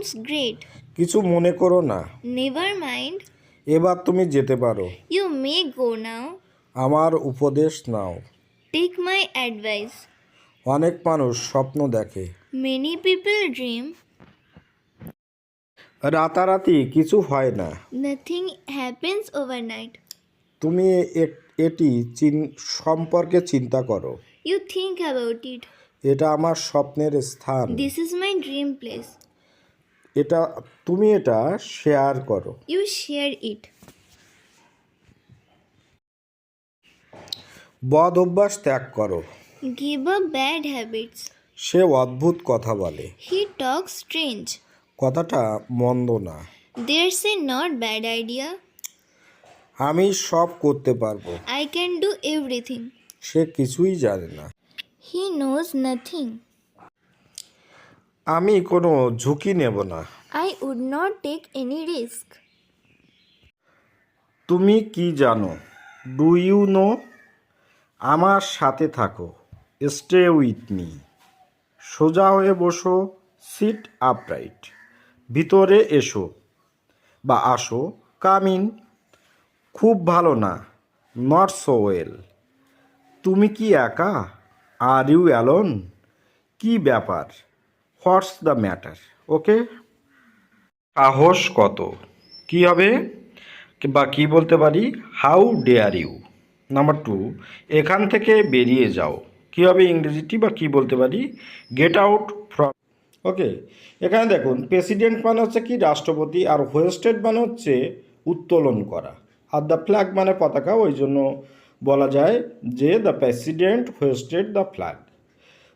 sounds great. কিছু মনে করো না, Never mind. এবার তুমি যেতে পারো। You may go now. আমার উপদেশ নাও। Take my advice. অনেক মানুষ স্বপ্ন দেখে, Many people dream. রাতারাতি কিছু হয় না। Nothing happens overnight. তুমি এটি সম্পর্কে চিন্তা করো। You think about it. এটা আমার স্বপ্নের স্থান। This is my dream place. তুমি এটা শেয়ার করো। You share it. বদ অভ্যাস ত্যাগ করো। Give up bad habits. সে অদ্ভুত কথা বলে। He talks strange. কথাটা মন্দ না। There's a not bad idea. আমি সব করতে পারবো। I can do everything. সে কিছুই জানে না। He knows nothing. আমি কোনো ঝুঁকি নেব না। I would not take any risk. তুমি কি জানো? Do you know? আমার সাথে থাকো। Stay with me. সোজা হয়ে বসো। Sit upright. ভিতরে এসো বা আসো। Come in. খুব ভালো না। Not so well. তুমি কি একা? Are you alone? কি ব্যাপার? What's the matter? ওকে। সাহস কত? কি হবে বা কি বলতে পারি? How dare you. নাম্বার 2, এখান থেকে বেরিয়ে যাও। কি হবে ইংরেজিটি বা কি বলতে পারি? Get out from. ওকে, এখানে দেখুন প্রেসিডেন্ট মানে হচ্ছে কি রাষ্ট্রপতি, আর হোয়েস্টেড মানে হচ্ছে উত্তোলন করা, আর দ্য ফ্ল্যাগ মানে পতাকা। ওই জন্য বলা যায় যে the president hoisted the flag.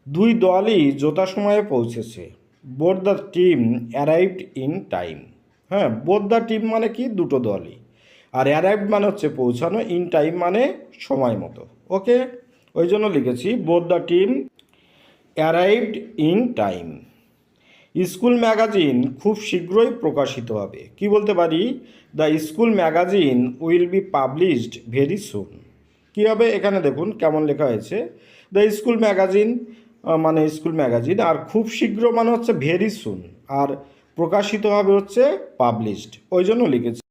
দুই দলই যথাসময়ে পৌঁছেছে। Both the team arrived in time. হ্যাঁ, বোথ দ্য টিম মানে কি দুটো দলই, আর অ্যারাইভড মানে হচ্ছে পৌঁছানো, ইন টাইম মানে সময় মতো। ওকে, ওই জন্য লিখেছি both the team arrived in time. School magazine খুব শীঘ্রই প্রকাশিত হবে। কি বলতে পারি? The school magazine will be published very soon. কী হবে এখানে দেখুন কেমন লেখা হয়েছে। দ্য স্কুল ম্যাগাজিন মানে স্কুল ম্যাগাজিন, আর খুব শীঘ্র মানে হচ্ছে ভেরি সুন, আর প্রকাশিত হবে হচ্ছে পাবলিশড। ওই জন্য লিখেছি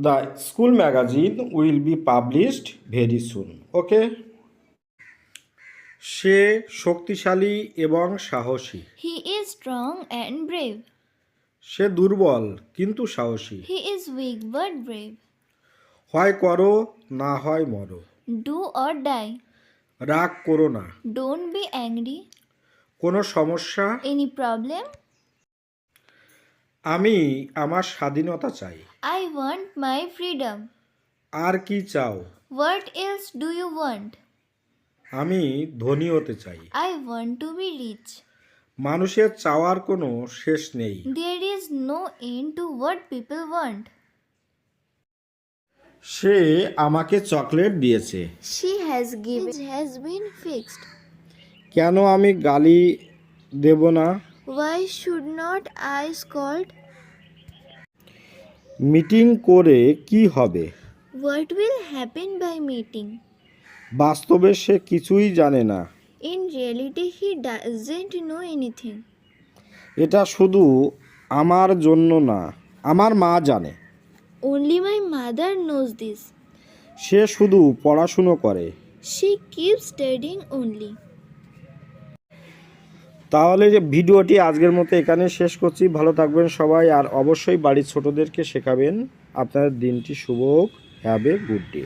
the school magazine will be published very soon. Okay. সে শক্তিশালী এবং সাহসী। He is strong and brave. সে দুর্বল কিন্তু সাহসী। He is weak but brave. হয় করো না হয় মরো। Do or die. রাগ করো না। Don't be angry. কোনো সমস্যা? Any problem? আমি আমার স্বাধীনতা চাই। I want my freedom. আর কি চাও? What else do you want? আমি ধনী হতে চাই। I want to be rich. মানুষের চাওয়ার কোনো শেষ নেই। There is no end to what people want. সে আমাকে চকলেট দিয়েছে। She has been fixed. কেন আমি গালি দেব না? Why should not I scold? Meeting করে কি হবে? What will happen by meeting? বাস্তবে সে কিছুই জানে না। In reality, he doesn't know anything. এটা শুধু আমার জন্য না, আমার মা জানে। Only my mother knows this. সে শুধু পড়াশুনো করে। She keeps studying only. তাহলে যে ভিডিওটি আজকের মতো এখানে শেষ করছি। ভালো থাকবেন সবাই, আর অবশ্যই বাড়ির ছোটদেরকে শেখাবেন। আপনার দিনটি শুভ হোক। Have a good day.